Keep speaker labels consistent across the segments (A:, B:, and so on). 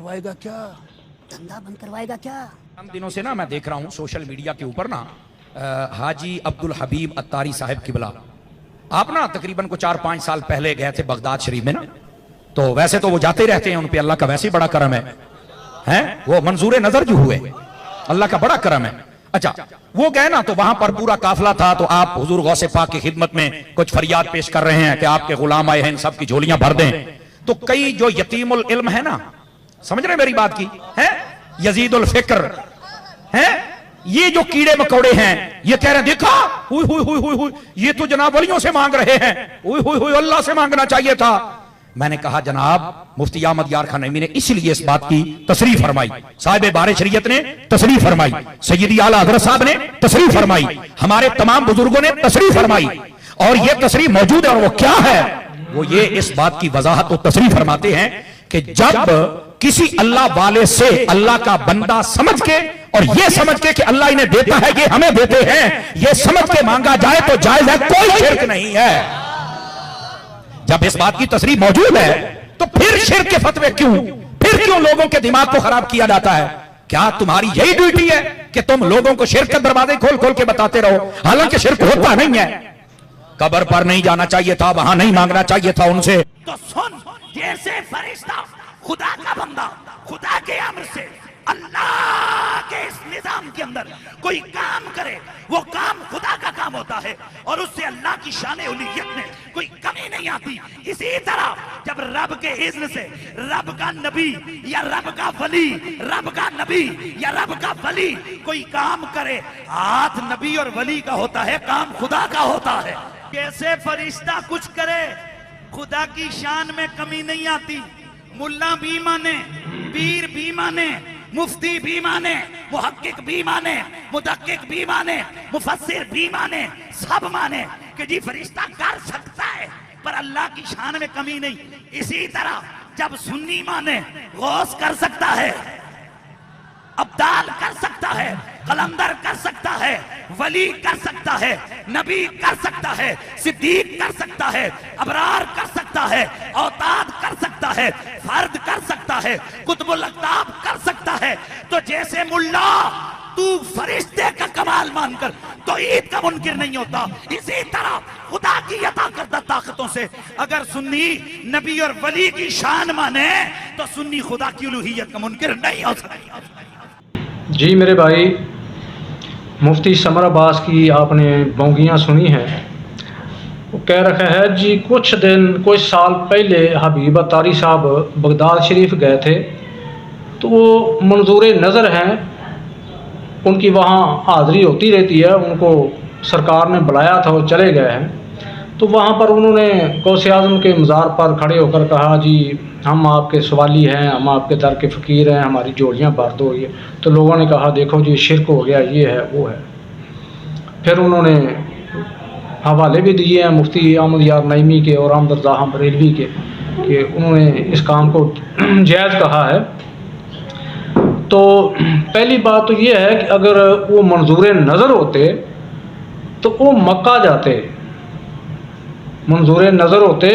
A: करवाएगा क्या, धंधा बंद करवाएगा क्या।
B: हम दिनों से ना मैं देख रहा हूँ सोशल मीडिया के ऊपर ना हाजी अब्दुल हबीब अत्तारी साहब किबला, आप ना तकरीबन को 4-5 साल पहले गए थे बगदाद शरीफ में ना, तो वैसे तो वो जाते रहते हैं, उन पे अल्लाह का वैसे ही बड़ा करम है वो मंजूर नजर जो हुए, अल्लाह का बड़ा करम है। अच्छा, वो गए ना तो वहां पर पूरा काफिला था, तो आप हुजूर गौसे पाक की खिदमत में कुछ फरियाद पेश कर रहे हैं कि आपके गुलाम आए हैं, इन सब की झोलियां भर दें। तो कई जो यतीमुल इल्म है ना, समझ रहे मेरी बात की है, यजीदुल फिक्र है, ये जो कीड़े मकोड़े हैं, ये कह रहे हैं देखा हुई हुई हुई हुई हुई, ये तो जनाब वलियों से मांग रहे हैं, हुई हुई हुई अल्लाह से मांगना चाहिए था। मैंने कहा जनाब मुफ्ती अहमद यार खान नईमी ने इसलिए इस बात की तसरीफ फरमाई, साहिब बारे शरीयत ने तसरीफ फरमाई, सैयदी आला हज़रत साहब ने तसरीफ फरमाई, हमारे तमाम बुजुर्गों ने तसरीफ फरमाई, और ये तसरीफ मौजूद है। और वो क्या है, वो ये इस बात की वजाहत और तसरीफ फरमाते हैं कि जब किसी अल्लाह वाले से अल्लाह का बंदा समझ के, और ये समझ के कि अल्लाह इन्हें देता है, ये हमें देते हैं, ये समझ के मांगा जाए तो जायज है, कोई शिर्क नहीं है। जब इस बात की तसरीफ मौजूद है तो फिर शिर्क के फतवे क्यों, फिर क्यों लोगों के दिमाग को खराब किया जाता है? क्या तुम्हारी यही ड्यूटी है कि तुम लोगों को शिर्क के दरवाजे खोल खोल के बताते रहो, हालांकि शिर्क होता नहीं है। कब्र पर नहीं जाना चाहिए था, वहां नहीं मांगना चाहिए था उनसे।
C: तो सुन, जैसे फरिश्ता खुदा का बंदा खुदा के अम्र से अल्लाह के इस निजाम के अंदर कोई काम करे, वो काम खुदा का काम होता है और उससे अल्लाह की शान उलियत में कोई कमी नहीं आती। इसी तरह जब रब के इज़्न से रब का नबी या रब का वली, रब का नबी या रब का वली कोई काम करे, हाथ नबी और वली का होता है, काम खुदा का होता है। कैसे फरिश्ता कुछ करे, खुदा की शान में कमी नहीं आती। मुल्ला भी माने, पीर भी माने, मुफ्ती भी माने, मुहक्किक भी माने, मुदक्किक भी माने, मुफस्सिर भी माने, सब माने कि जी फरिश्ता कर सकता है, पर अल्लाह की शान में कमी नहीं। इसी तरह जब सुन्नी माने गौस कर सकता है, अब्दाल कर सकता है, कलंदर कर सकता है, वली कर सकता है, नबी कर सकता है, सिद्दीक कर सकता है, अबरार कर सकता है, औताद कर सकता है, फर्द कर सकता है, कुतुबुल अक़ताब कर सकता है, तो जैसे मुल्ला तू फरिश्ते का कमाल मानकर तो ईद का मुनकिर नहीं होता, इसी तरह खुदा की अता करदा ताकतों से अगर सुन्नी नबी और वली की शान माने तो सुन्नी खुदा की उलूहियत का मुनकिर नहीं हो सकता।
D: जी मेरे भाई, मुफ्ती समर अब्बास की आपने बोंगियाँ सुनी हैं। वो कह रखा है जी कुछ साल पहले हबीब अत्तारी साहब बगदाद शरीफ गए थे, तो वो मंजूर नज़र हैं, उनकी वहाँ हाज़री होती रहती है, उनको सरकार ने बुलाया था, वो चले गए हैं। तो वहाँ पर उन्होंने गौसे आज़म के मज़ार पर खड़े होकर कहा जी हम आपके सवाली हैं, हम आपके दर के फ़कीर हैं, हमारी जोड़ियाँ भर दो। ये तो लोगों ने कहा देखो जी शिरक हो गया, ये है वो है। फिर उन्होंने हवाले भी दिए हैं मुफ्ती अहमद यार नईमी के और अहमद रज़ा बरेलवी के, कि उन्होंने इस काम को जायज़ कहा है। तो पहली बात तो ये है कि अगर वो मंजूर नज़र होते तो वो मक्का जाते, मंजूर नज़र होते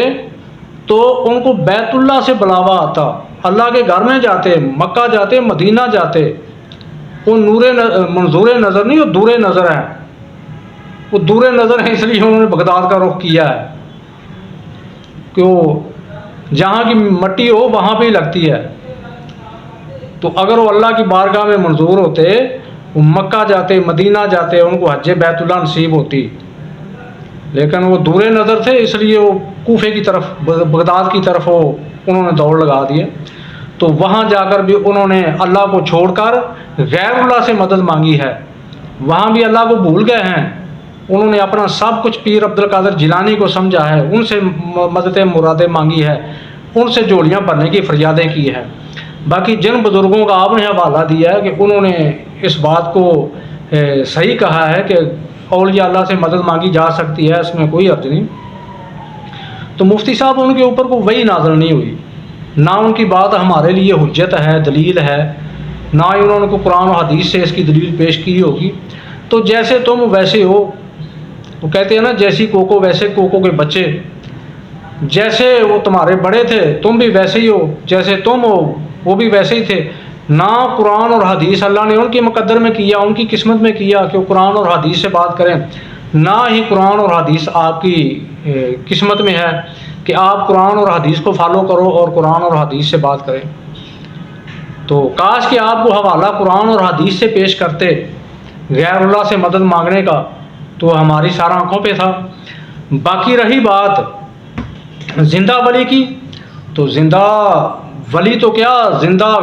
D: तो उनको बैतुल्लाह से बुलावा आता, अल्लाह के घर में जाते, मक्का जाते, मदीना जाते। वो मंजूर नज़र नहीं, वो दूर नज़र है। वो दूर नज़र है इसलिए उन्होंने बगदाद का रुख किया है कि वो जहाँ की मट्टी हो वहाँ पे ही लगती है। तो अगर वो अल्लाह की बारगाह में मंजूर होते, वो मक्का जाते, मदीना जाते, उनको हज्जे बैतुल्लाह नसीब होती। लेकिन वो दूर नज़र थे, इसलिए वो कूफे की तरफ, बगदाद की तरफ वो उन्होंने दौड़ लगा दिए। तो वहाँ जाकर भी उन्होंने अल्लाह को छोड़कर गैरुल्लाह से मदद मांगी है, वहाँ भी अल्लाह को भूल गए हैं। उन्होंने अपना सब कुछ पीर अब्दुल कादिर जिलानी को समझा है, उनसे मदद मुरादें मांगी है, उनसे जोड़ियाँ भरने की फरियादें की है। बाकी जिन बुज़ुर्गों का आपने हवाला दिया है कि उन्होंने इस बात को सही कहा है कि औलिया अल्लाह से मदद मांगी जा सकती है, इसमें कोई अर्ज नहीं। तो मुफ्ती साहब उनके ऊपर को वही नाज़िल नहीं हुई, ना उनकी बात हमारे लिए हुज्जत है, दलील है, ना ही उन्होंने को कुरान और हदीस से इसकी दलील पेश की होगी। तो जैसे तुम वैसे हो, वो कहते हैं ना जैसी कोको वैसे कोको के बच्चे, जैसे वो तुम्हारे बड़े थे तुम भी वैसे ही हो, जैसे तुम हो وہ بھی ویسے ہی تھے. نہ قرآن اور حدیث اللہ نے ان کے مقدر میں کیا، ان کی قسمت میں کیا کہ وہ قرآن اور حدیث سے بات کریں، نہ ہی قرآن اور حدیث آپ کی قسمت میں ہے کہ آپ قرآن اور حدیث کو فالو کرو اور قرآن اور حدیث سے بات کریں. تو کاش کہ آپ کو حوالہ قرآن اور حدیث سے پیش کرتے غیر اللہ سے مدد مانگنے کا، تو ہماری سارا آنکھوں پہ تھا. باقی رہی بات زندہ ولی کی، تو زندہ ولی تو کیا، زندہ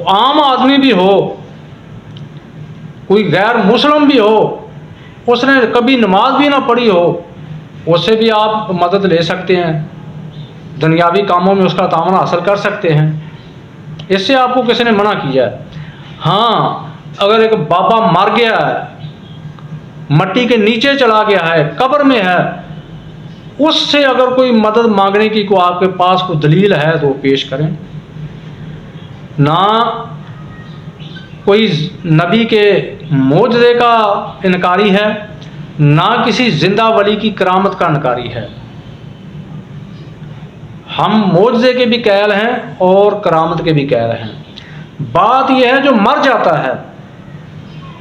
D: عام آدمی بھی ہو، کوئی غیر مسلم بھی ہو، اس نے کبھی نماز بھی نہ پڑھی ہو، اس سے بھی آپ مدد لے سکتے ہیں، دنیاوی کاموں میں اس کا تعاون حاصل کر سکتے ہیں. اس سے آپ کو کسی نے منع کیا ہے؟ ہاں، اگر ایک بابا مر گیا ہے، مٹی کے نیچے چلا گیا ہے، قبر میں ہے، اس سے اگر کوئی مدد مانگنے کی کوئی آپ کے پاس کوئی دلیل ہے تو وہ پیش کریں. نہ کوئی نبی کے معجزے کا انکاری ہے، نہ کسی زندہ ولی کی کرامت کا انکاری ہے. ہم معجزے کے بھی قائل ہیں اور کرامت کے بھی قائل ہیں. بات یہ ہے جو مر جاتا ہے،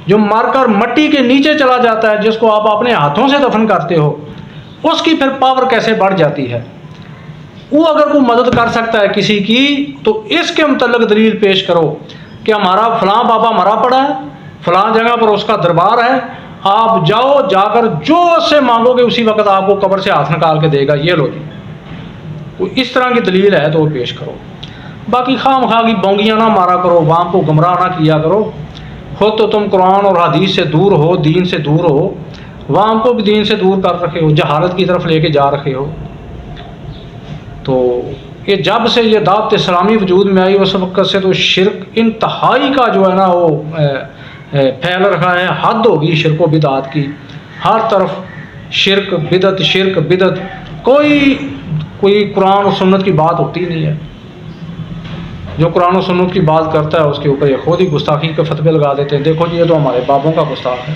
D: جو مر کر مٹی کے نیچے چلا جاتا ہے، جس کو آپ اپنے ہاتھوں سے دفن کرتے ہو، اس کی پھر پاور کیسے بڑھ جاتی ہے. وہ اگر کوئی مدد کر سکتا ہے کسی کی تو اس کے متعلق دلیل پیش کرو کہ ہمارا فلاں بابا مرا پڑا ہے، فلاں جگہ پر اس کا دربار ہے، آپ جاؤ، جا کر جو اس سے مانگو گے اسی وقت آپ کو قبر سے ہاتھ نکال کے دے گا، یہ لو جی. کوئی اس طرح کی دلیل ہے تو وہ پیش کرو. باقی خواہ مخواہ کی بونگیاں نہ مارا کرو، وہاں کو گمراہ نہ کیا کرو. خود تو تم قرآن اور حدیث سے دور ہو، دین سے دور ہو، وہاں کو بھی دین سے دور کر رکھے ہو، جہالت کی طرف لے کے جا رکھے ہو. تو یہ جب سے یہ دعوت اسلامی وجود میں آئی اس وقت سے تو شرک انتہائی کا جو ہے نا وہ پھیل رہا ہے. حد ہوگی شرک و بدعت کی، ہر طرف شرک بدعت، کوئی قرآن و سنت کی بات ہوتی نہیں ہے. جو قرآن و سنت کی بات کرتا ہے اس کے اوپر یہ خود ہی گستاخی کے فتوے لگا دیتے ہیں. دیکھو جی یہ تو ہمارے بابوں کا گستاخ ہے.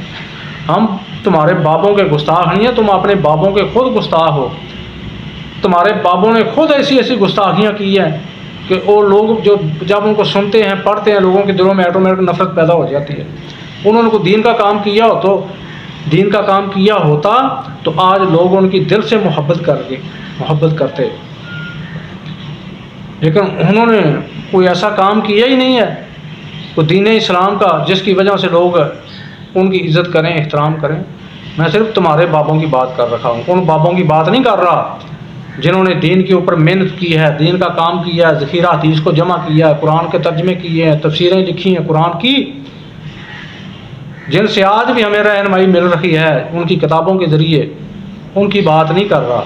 D: ہم تمہارے بابوں کے گستاخ نہیں ہیں، تم اپنے بابوں کے خود گستاخ ہو. تمہارے بابوں نے خود ایسی گستاخیاں کی ہیں کہ وہ لوگ جو جب ان کو سنتے ہیں پڑھتے ہیں لوگوں کے دلوں میں آٹومیٹک نفرت پیدا ہو جاتی ہے. انہوں نے کوئی دین کا کام کیا ہوتا تو آج لوگ ان کی دل سے محبت کرتے، لیکن انہوں نے کوئی ایسا کام کیا ہی نہیں ہے تو دین اسلام کا جس کی وجہ سے لوگ ان کی عزت کریں، احترام کریں. میں صرف تمہارے بابوں کی بات کر رکھا ہوں، ان بابوں کی بات نہیں کر رہا جنہوں نے دین کے اوپر محنت کی ہے، دین کا کام کیا ہے، ذخیرہ حدیث کو جمع کیا ہے، قرآن کے ترجمے کیے ہیں، تفسیریں لکھی ہیں قرآن کی، جن سے آج بھی ہمیں رہنمائی مل رہی ہے ان کی کتابوں کے ذریعے. ان کی بات نہیں کر رہا.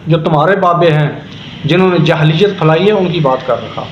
D: جو تمہارے بابے ہیں جنہوں نے جہلیت پھیلائی ہے ان کی بات کر رکھا.